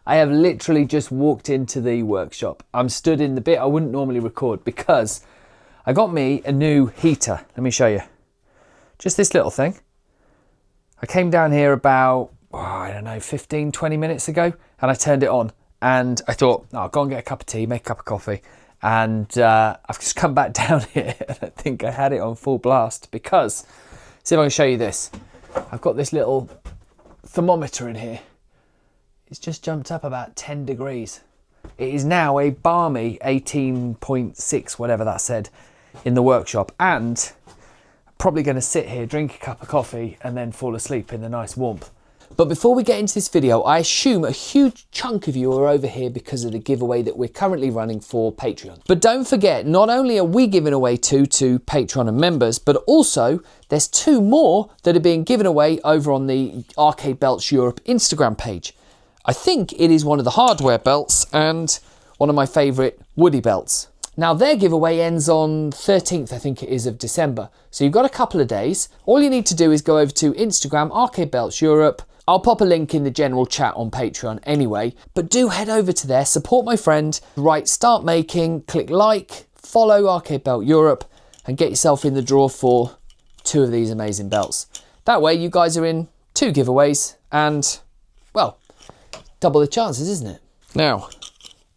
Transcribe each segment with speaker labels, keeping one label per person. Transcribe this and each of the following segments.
Speaker 1: I have literally just walked into the workshop. I'm stood in the bit I wouldn't normally record because I got me a new heater. Let me show you. Just this little thing. I came down here about, I don't know, 15, 20 minutes ago, and I turned it on. And I thought, I'll go and get a cup of tea, make a cup of coffee. And I've just come back down here, and I think I had it on full blast because, see if I can show you this. I've got this little thermometer in here. It's just jumped up about 10 degrees. It is now a balmy 18.6, whatever that said, in the workshop. And I'm probably going to sit here, drink a cup of coffee, and then fall asleep in the nice warmth. But before we get into this video, I assume a huge chunk of you are over here because of the giveaway that we're currently running for Patreon. But don't forget, not only are we giving away two to Patreon and members, but also there's two more that are being given away over on the Arcade Belts Europe Instagram page. I think it is one of the hardware belts and one of my favourite woody belts. Now their giveaway ends on 13th, I think it is, of December. So you've got a couple of days. All you need to do is go over to Instagram, Arcade Belts Europe. I'll pop a link in the general chat on Patreon anyway, but do head over to there, support my friend, write Startmaking, click like, follow Arcade Belt Europe, and get yourself in the draw for two of these amazing belts. That way you guys are in two giveaways and, well, double the chances, isn't it? Now,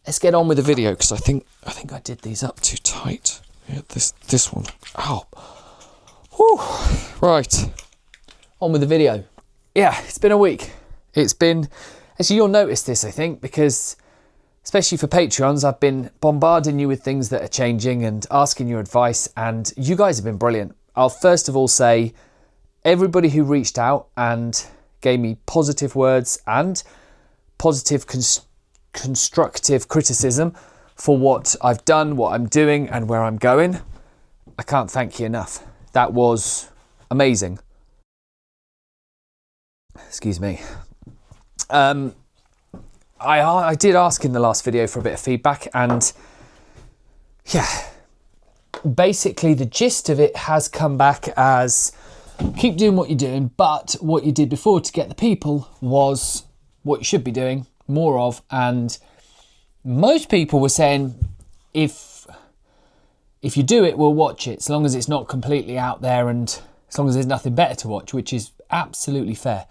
Speaker 1: let's get on with the video because I think I did these up too tight. Yeah, this one. Ow. Whew. Right. On with the video. Yeah, it's been a week. It's been, actually you'll notice this, I think, because especially for Patreons, I've been bombarding you with things that are changing and asking your advice, and you guys have been brilliant. I'll first of all say everybody who reached out and gave me positive words and positive constructive criticism for what I've done, what I'm doing, and where I'm going. I can't thank you enough. That was amazing. Excuse me. I did ask in the last video for a bit of feedback, and yeah, basically the gist of it has come back as keep doing what you're doing, but what you did before to get the people was what you should be doing more of. And most people were saying if you do it, we'll watch it, as long as it's not completely out there and as long as there's nothing better to watch, which is absolutely fair.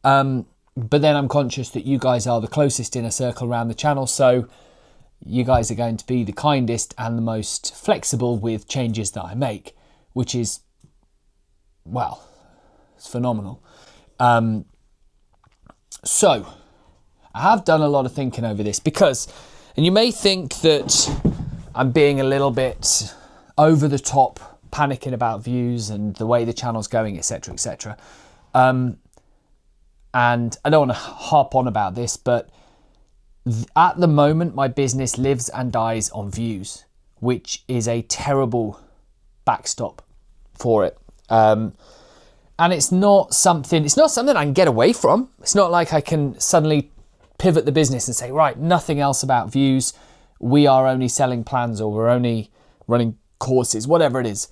Speaker 1: But then I'm conscious that you guys are the closest inner circle around the channel, so you guys are going to be the kindest and the most flexible with changes that I make, which is, well, it's phenomenal. So I have done a lot of thinking over this because, and you may think that I'm being a little bit over the top, panicking about views and the way the channel's going, etc, etc. And I don't want to harp on about this, but at the moment, my business lives and dies on views, which is a terrible backstop for it. And it's not something I can get away from. It's not like I can suddenly pivot the business and say, right, nothing else about views. We are only selling plans, or we're only running courses, whatever it is.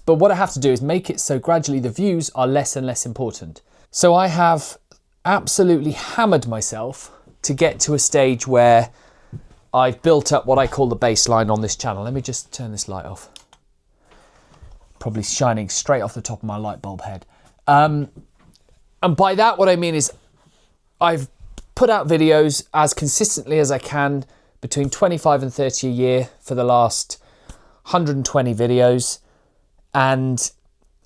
Speaker 1: But what I have to do is make it so gradually the views are less and less important. So I have absolutely hammered myself to get to a stage where I've built up what I call the baseline on this channel. Let me just turn this light off. Probably shining straight off the top of my light bulb head. And by that, what I mean is I've put out videos as consistently as I can, between 25 and 30 a year for the last 120 videos. And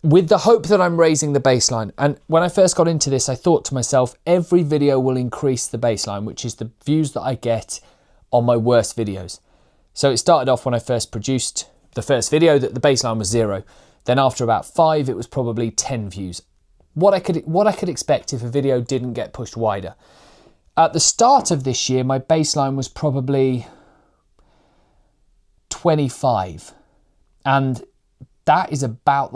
Speaker 1: with the hope that I'm raising the baseline. And when I first got into this, I thought to myself, every video will increase the baseline, which is the views that I get on my worst videos. So it started off when I first produced the first video that the baseline was 0. Then after about 5, it was probably 10 views. What I could expect if a video didn't get pushed wider. At the start of this year, my baseline was probably 25. And that is about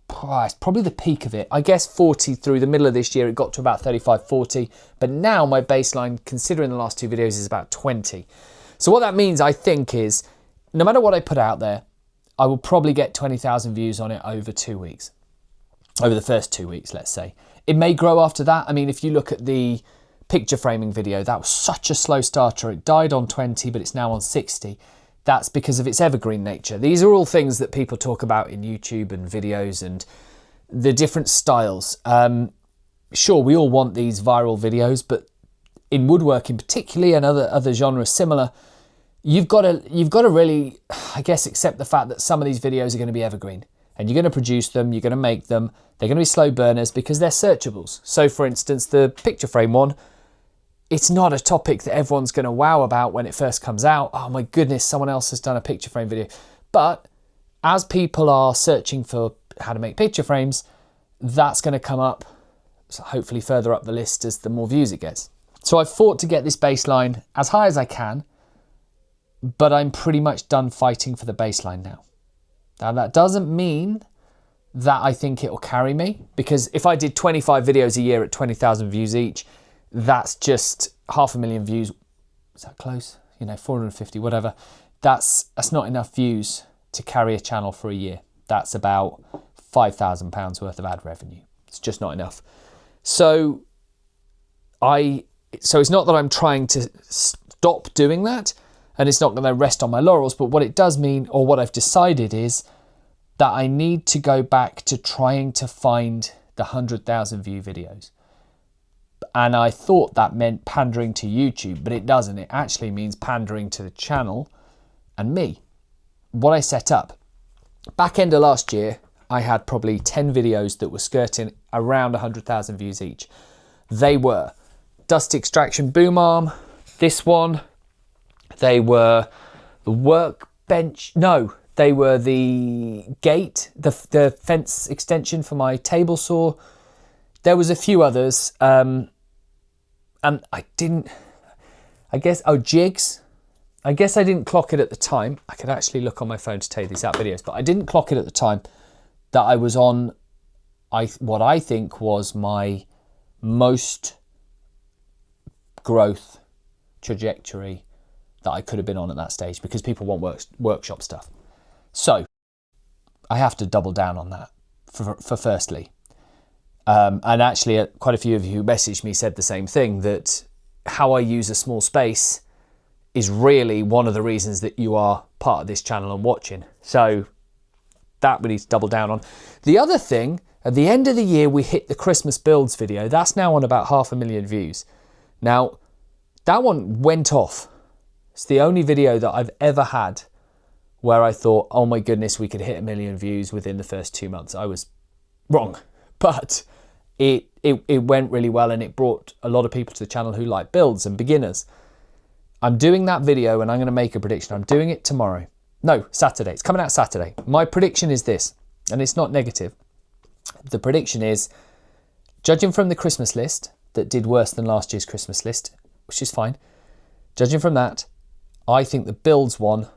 Speaker 1: it's probably the peak of it. I guess 40 through the middle of this year, it got to about 35, 40. But now my baseline, considering the last 2 videos, is about 20. So what that means, I think, is no matter what I put out there, I will probably get 20,000 views on it over 2 weeks. Over the first 2 weeks, let's say. It may grow after that. I mean, if you look at the picture framing video. That was such a slow starter. It died on 20, but it's now on 60. That's because of its evergreen nature. These are all things that people talk about in YouTube and videos and the different styles. Sure, we all want these viral videos, but in woodworking particularly, and other genres similar, you've got to really, I guess, accept the fact that some of these videos are going to be evergreen, and you're going to produce them, you're going to make them, they're going to be slow burners because they're searchables. So for instance, the picture frame one, it's not a topic that everyone's going to wow about when it first comes out. Oh my goodness, someone else has done a picture frame video. But as people are searching for how to make picture frames, that's going to come up, so hopefully further up the list as the more views it gets. So I've fought to get this baseline as high as I can, but I'm pretty much done fighting for the baseline now. Now that doesn't mean that I think it will carry me, because if I did 25 videos a year at 20,000 views each, that's just 500,000 views. Is that close? 450, whatever. That's not enough views to carry a channel for a year. That's about £5,000 worth of ad revenue. It's just not enough. So it's not that I'm trying to stop doing that, and it's not going to rest on my laurels, but what it does mean, or what I've decided, is that I need to go back to trying to find the 100,000 view videos. And I thought that meant pandering to YouTube, but it doesn't. It actually means pandering to the channel and me. What I set up, back end of last year, I had probably 10 videos that were skirting around 100,000 views each. They were Dust Extraction Boom Arm, this one, they were the workbench, no, they were the gate, the fence extension for my table saw. There was a few others, and jigs. I guess I didn't clock it at the time. I could actually look on my phone to tell you these out videos, but I didn't clock it at the time that I was on what I think was my most growth trajectory that I could have been on at that stage, because people want workshop stuff. So I have to double down on that for firstly. And actually quite a few of you who messaged me said the same thing, that how I use a small space is really one of the reasons that you are part of this channel and watching. So that we need to double down on. The other thing, at the end of the year, we hit the Christmas builds video. That's now on about 500,000 views. Now, that one went off. It's the only video that I've ever had where I thought, oh my goodness, we could hit 1 million views within the first 2 months. I was wrong, but it went really well, and it brought a lot of people to the channel who like builds and beginners. I'm doing that video, and I'm going to make a prediction. I'm doing it tomorrow. No, Saturday. It's coming out Saturday. My prediction is this, and it's not negative. The prediction is, judging from the Christmas list that did worse than last year's Christmas list, which is fine. Judging from that, I think the builds one,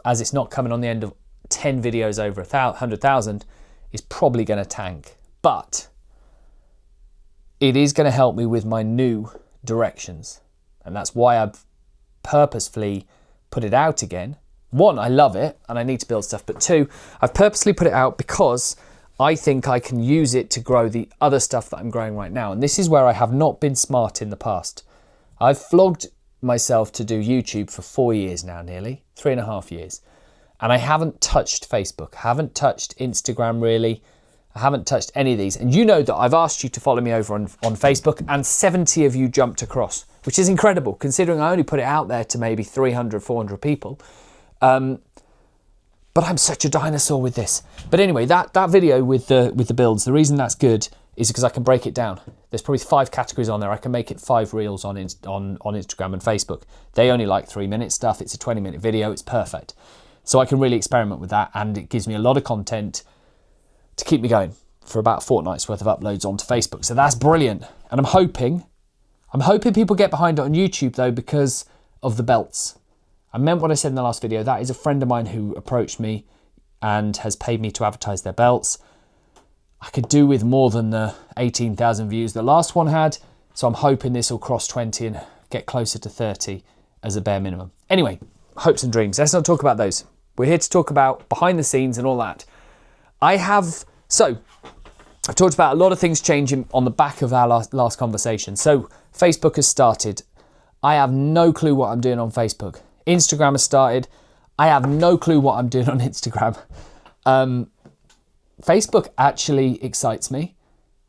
Speaker 1: as it's not coming on the end of 10 videos over 100,000, is probably going to tank. But it is going to help me with my new directions. And that's why I've purposefully put it out again. One, I love it and I need to build stuff. But two, I've purposely put it out because I think I can use it to grow the other stuff that I'm growing right now. And this is where I have not been smart in the past. I've vlogged myself to do YouTube for 4 years now, nearly 3.5 years. And I haven't touched Facebook, haven't touched Instagram really. I haven't touched any of these. And you know that I've asked you to follow me over on Facebook, and 70 of you jumped across, which is incredible considering I only put it out there to maybe 300, 400 people. But I'm such a dinosaur with this. But anyway, that video with the builds, the reason that's good is because I can break it down. There's probably 5 categories on there. I can make it 5 reels on Instagram and Facebook. They only like 3-minute stuff. It's a 20-minute video. It's perfect. So I can really experiment with that, and it gives me a lot of content to keep me going for about a fortnight's worth of uploads onto Facebook. So that's brilliant. And I'm hoping people get behind it on YouTube though, because of the belts. I meant what I said in the last video. That is a friend of mine who approached me and has paid me to advertise their belts. I could do with more than the 18,000 views the last one had. So I'm hoping this will cross 20 and get closer to 30 as a bare minimum. Anyway, hopes and dreams. Let's not talk about those. We're here to talk about behind the scenes and all that. I've talked about a lot of things changing on the back of our last conversation. So Facebook has started. I have no clue what I'm doing on Facebook. Instagram has started. I have no clue what I'm doing on Instagram. Facebook actually excites me,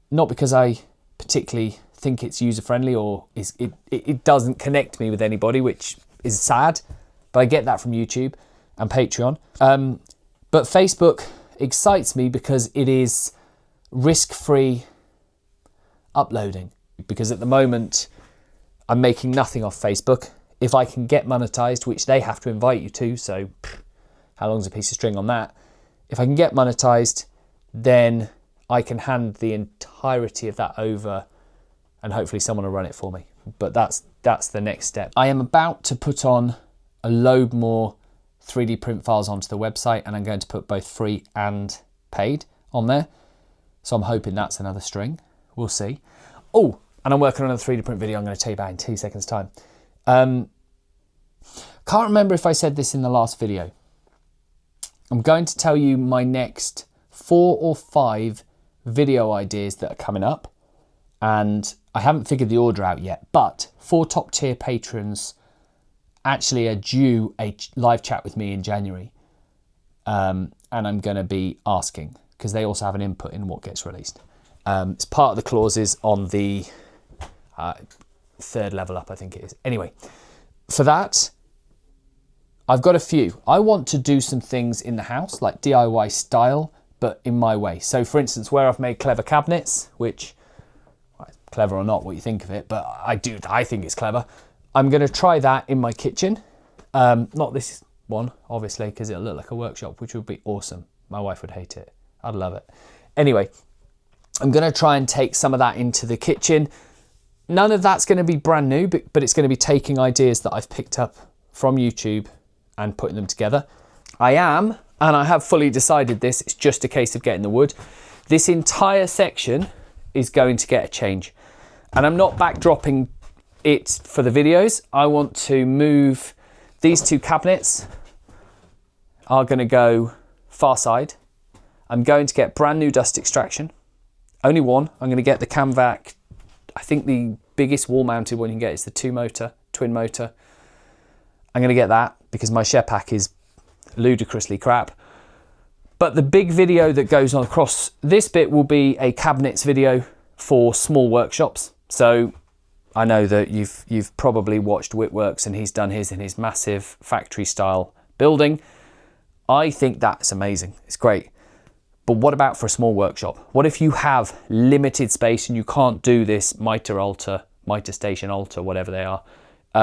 Speaker 1: not because I particularly think it's user-friendly or it doesn't connect me with anybody, which is sad, but I get that from YouTube and Patreon. But Facebook excites me because it is risk-free uploading, because at the moment I'm making nothing off Facebook. If I can get monetized, which they have to invite you to, so how long's a piece of string on that? If I can get monetized, then I can hand the entirety of that over and hopefully someone will run it for me. But that's the next step. I am about to put on a load more 3D print files onto the website, and I'm going to put both free and paid on there. So I'm hoping that's another string. We'll see. Oh, and I'm working on a 3D print video I'm going to tell you about in 2 seconds time. Can't remember if I said this in the last video. I'm going to tell you my next 4 or 5 video ideas that are coming up, and I haven't figured the order out yet, but 4 top tier patrons actually are due a live chat with me in January, and I'm going to be asking because they also have an input in what gets released. It's part of the clauses on the 3rd level up, I think it is. Anyway, for that, I've got a few. I want to do some things in the house, like DIY style, but in my way. So for instance, where I've made clever cabinets, which, clever or not, what you think of it, but I think it's clever. I'm going to try that in my kitchen. Not this one, obviously, because it'll look like a workshop, which would be awesome. My wife would hate it. I'd love it. Anyway, I'm going to try and take some of that into the kitchen. None of that's going to be brand new, but it's going to be taking ideas that I've picked up from YouTube and putting them together. I have fully decided this, it's just a case of getting the wood. This entire section is going to get a change. And I'm not backdropping it for the videos. I want to move these 2 cabinets, are going to go far side. I'm going to get brand new dust extraction. Only one. I'm going to get the Camvac. I think the biggest wall mounted one you can get is the twin motor. I'm going to get that because my Shepac is ludicrously crap. But the big video that goes on across this bit will be a cabinets video for small workshops. So I know that you've probably watched Whitworks and he's done his in his massive factory style building. I think that's amazing. It's great. But what about for a small workshop? What if you have limited space and you can't do this mitre station altar, whatever they are?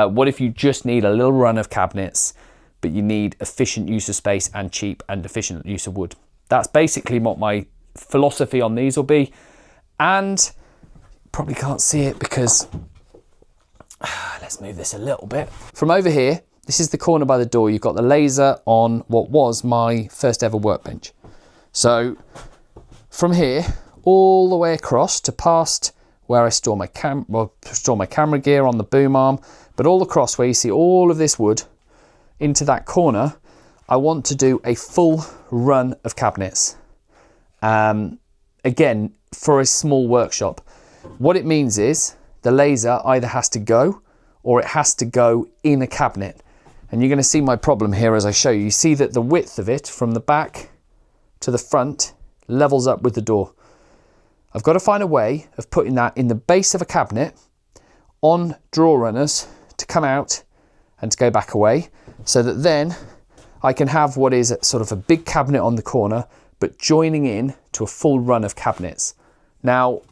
Speaker 1: What if you just need a little run of cabinets, but you need efficient use of space and cheap and efficient use of wood? That's basically what my philosophy on these will be. And probably can't see it because let's move this a little bit. From over here, this is the corner by the door. You've got the laser on what was my first ever workbench. So from here all the way across to past where I store my camera gear on the boom arm, but all across where you see all of this wood into that corner, I want to do a full run of cabinets. Again, for a small workshop. What it means is the laser either has to go or it has to go in a cabinet. And you're going to see my problem here as I show you. You see that the width of it from the back to the front levels up with the door. I've got to find a way of putting that in the base of a cabinet on drawer runners to come out and to go back away, so that then I can have what is sort of a big cabinet on the corner, but joining in to a full run of cabinets. Now,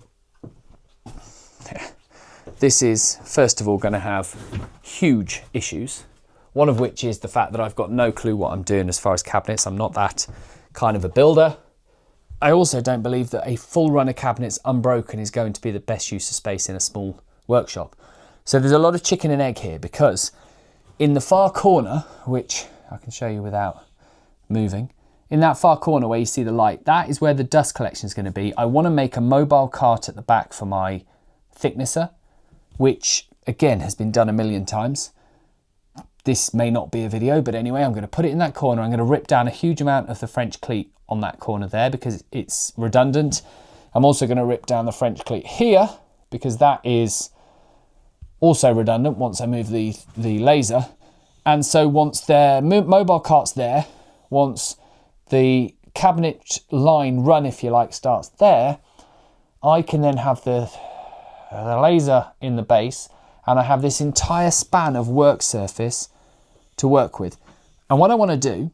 Speaker 1: this is first of all going to have huge issues, one of which is the fact that I've got no clue what I'm doing as far as cabinets. I'm not that kind of a builder. I also don't believe that a full run of cabinets unbroken is going to be the best use of space in a small workshop. So there's a lot of chicken and egg here, because in the far corner, which I can show you without moving, in that far corner where you see the light, that is where the dust collection is going to be. I want to make a mobile cart at the back for my thicknesser, which again has been done a million times. This may not be a video, but anyway, I'm going to put it in that corner. I'm going to rip down a huge amount of the French cleat on that corner there because it's redundant. I'm also going to rip down the French cleat here because that is also redundant once I move the laser. And so once their mobile cart's there, once the cabinet line run, if you like, starts there, I can then have the laser in the base, and I have this entire span of work surface to work with. And what I want to do,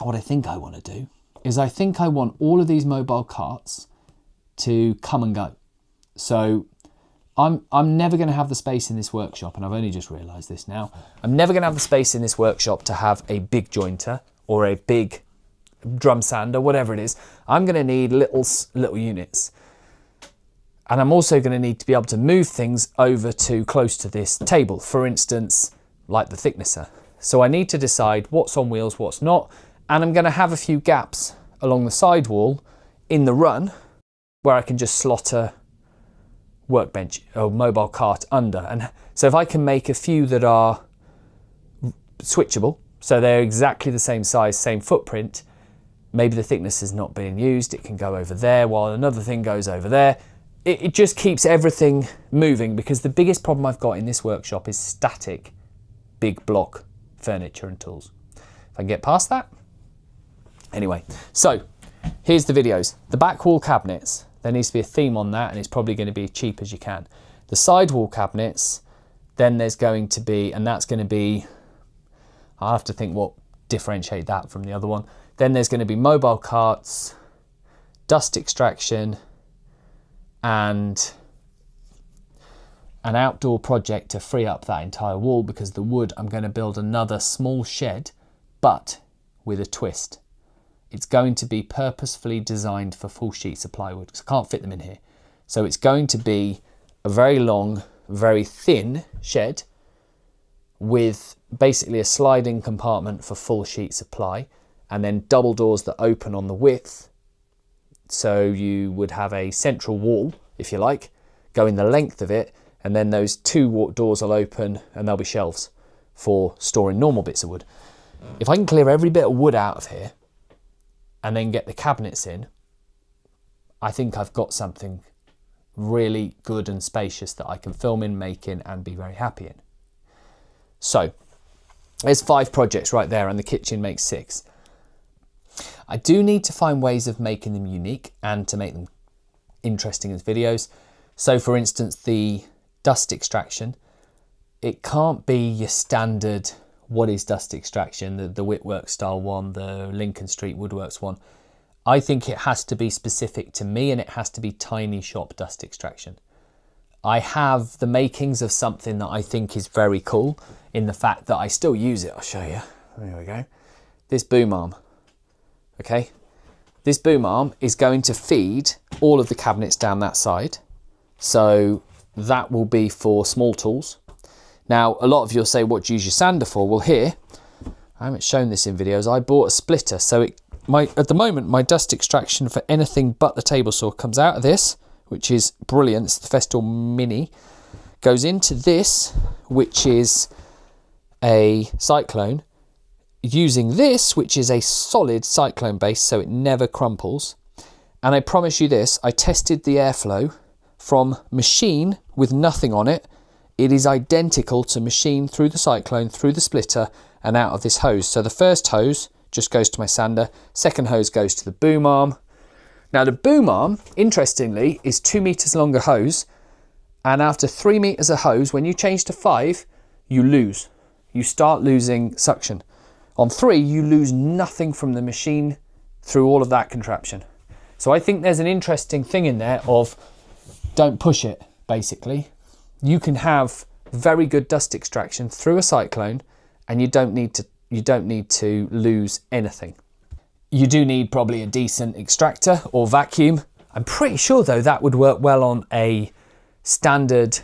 Speaker 1: what I think I want to do, is I think I want all of these mobile carts to come and go. So I'm never going to have the space in this workshop, and I've only just realised this now. I'm never going to have the space in this workshop to have a big jointer or a big drum sander, whatever it is. I'm going to need little units. And I'm also going to need to be able to move things over to close to this table, for instance, like the thicknesser. So I need to decide what's on wheels, what's not, and I'm going to have a few gaps along the sidewall in the run where I can just slot a workbench or mobile cart under. And so if I can make a few that are switchable, so they're exactly the same size, same footprint, maybe the thickness is not being used, it can go over there while another thing goes over there. It just keeps everything moving, because the biggest problem I've got in this workshop is static big block furniture and tools. If I can get past that. Anyway, so here's the videos. The back wall cabinets, there needs to be a theme on that, and it's probably going to be as cheap as you can. The side wall cabinets, then there's going to be, and that's going to be, I'll have to think what differentiate that from the other one. Then there's going to be mobile carts, dust extraction, and an outdoor project to free up that entire wall, because the wood, I'm going to build another small shed, but with a twist. It's going to be purposefully designed for full sheets of plywood, because I can't fit them in here. So it's going to be a very long, very thin shed with basically a sliding compartment for full sheets of ply, and then double doors that open on the width. So you would have a central wall, if you like, going the length of it, and then those two doors will open and there'll be shelves for storing normal bits of wood. If I can clear every bit of wood out of here and then get the cabinets in, I think I've got something really good and spacious that I can film in, make in, and be very happy in. So there's 5 projects right there, and the kitchen makes 6. I do need to find ways of making them unique and to make them interesting as videos. So for instance, the dust extraction, it can't be your standard, what is dust extraction, the Whitwork style one, the Lincoln Street Woodworks one. I think it has to be specific to me, and it has to be tiny shop dust extraction. I have the makings of something that I think is very cool in the fact that I still use it. I'll show you. There we go. This boom arm. Okay, this boom arm is going to feed all of the cabinets down that side. So that will be for small tools. Now, a lot of you'll say, what do you use your sander for? Well, here, I haven't shown this in videos, I bought a splitter. So at the moment, my dust extraction for anything but the table saw comes out of this, which is brilliant. It's the Festool Mini. Goes into this, which is a Cyclone, using this, which is a solid cyclone base, so it never crumples. And I promise you this, I tested the airflow from machine with nothing on it. It is identical to machine through the cyclone, through the splitter, and out of this hose. So the first hose just goes to my sander, second hose goes to the boom arm. Now the boom arm, interestingly, is 2 meters longer hose, and after 3 meters of hose, when you change to 5, you lose. You start losing suction. On 3, you lose nothing from the machine through all of that contraption. So I think there's an interesting thing in there of don't push it, basically. You can have very good dust extraction through a cyclone, and you don't need to lose anything. You do need probably a decent extractor or vacuum. I'm pretty sure though that would work well on a standard,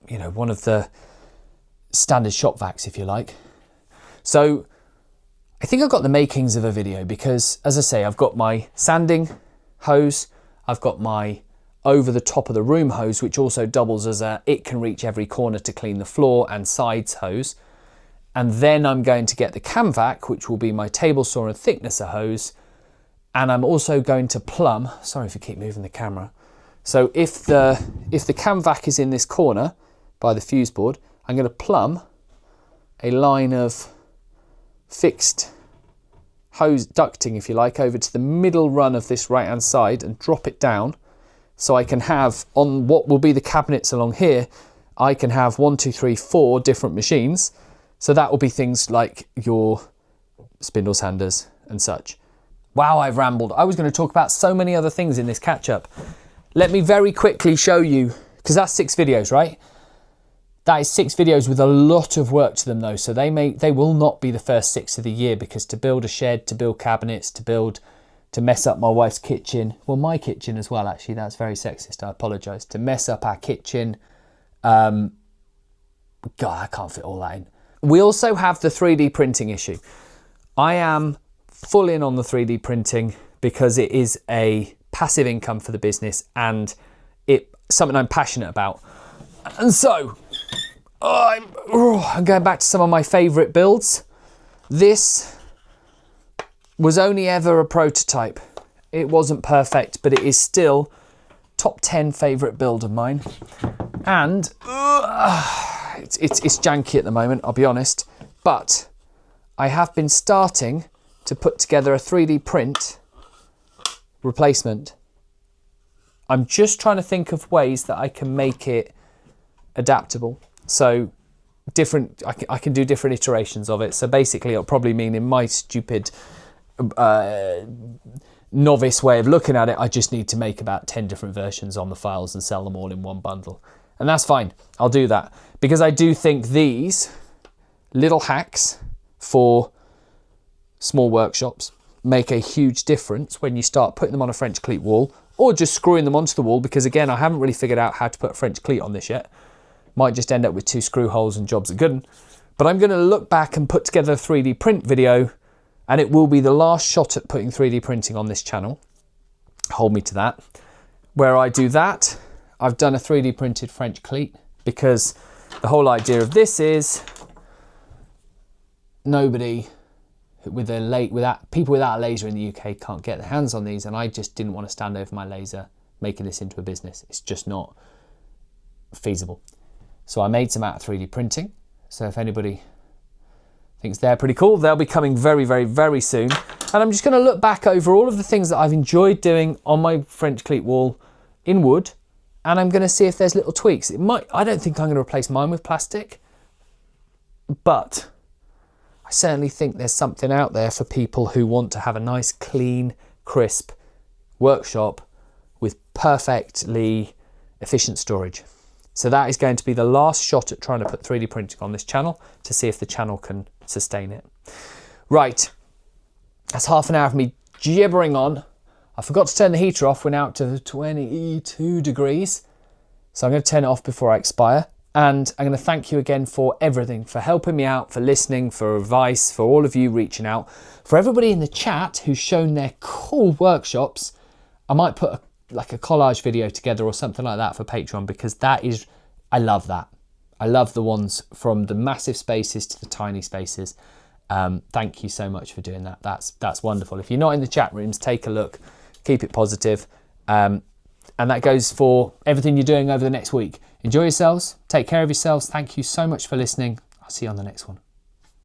Speaker 1: one of the standard shop vacs, if you like. So I think I've got the makings of a video, because as I say, I've got my sanding hose, I've got my over the top of the room hose, which also doubles as it can reach every corner to clean the floor, and sides hose. And then I'm going to get the cam vac, which will be my table saw and thicknesser hose. And I'm also going to plumb, sorry if you keep moving the camera. So if the cam vac is in this corner, by the fuse board. I'm going to plumb a line of fixed hose ducting, if you like, over to the middle run of this right hand side and drop it down, so I can have, on what will be the cabinets along here, I can have 1, 2, 3, 4 different machines. So that will be things like your spindle sanders and such. Wow, I've rambled. I was going to talk about so many other things in this catch up. Let me very quickly show you, because that's 6 videos, right? That is 6 videos with a lot of work to them though. So they will not be the first 6 of the year, because to build a shed, to build cabinets, to mess up my wife's kitchen, well, my kitchen as well, actually, that's very sexist, I apologise. To mess up our kitchen, God, I can't fit all that in. We also have the 3D printing issue. I am full in on the 3D printing because it is a passive income for the business and it's something I'm passionate about. And so, I'm going back to some of my favourite builds. This was only ever a prototype. It wasn't perfect, but it is still top 10 favourite build of mine. And it's janky at the moment, I'll be honest, but I have been starting to put together a 3D print replacement. I'm just trying to think of ways that I can make it adaptable. So I can do different iterations of it. So basically it'll probably mean, in my stupid novice way of looking at it, I just need to make about 10 different versions on the files and sell them all in one bundle. And that's fine, I'll do that. Because I do think these little hacks for small workshops make a huge difference when you start putting them on a French cleat wall, or just screwing them onto the wall, because again, I haven't really figured out how to put a French cleat on this yet. Might just end up with 2 screw holes and jobs are good. But I'm going to look back and put together a 3D print video, and it will be the last shot at putting 3D printing on this channel. Hold me to that. Where I do that, I've done a 3D printed French cleat, because the whole idea of this is nobody people without a laser in the UK can't get their hands on these, and I just didn't want to stand over my laser making this into a business. It's just not feasible. So I made some out of 3D printing. So if anybody thinks they're pretty cool, they'll be coming very, very, very soon. And I'm just going to look back over all of the things that I've enjoyed doing on my French cleat wall in wood, and I'm going to see if there's little tweaks. I don't think I'm going to replace mine with plastic, but I certainly think there's something out there for people who want to have a nice, clean, crisp workshop with perfectly efficient storage. So that is going to be the last shot at trying to put 3D printing on this channel, to see if the channel can sustain it. Right, that's half an hour of me gibbering on. I forgot to turn the heater off. We're now up to 22 degrees. So I'm going to turn it off before I expire. And I'm going to thank you again for everything, for helping me out, for listening, for advice, for all of you reaching out, for everybody in the chat who's shown their cool workshops. I might put like a collage video together or something like that for Patreon, because I love that. I love the ones from the massive spaces to the tiny spaces. Thank you so much for doing that. That's wonderful. If you're not in the chat rooms, take a look, keep it positive. And that goes for everything you're doing over the next week. Enjoy yourselves. Take care of yourselves. Thank you so much for listening. I'll see you on the next one.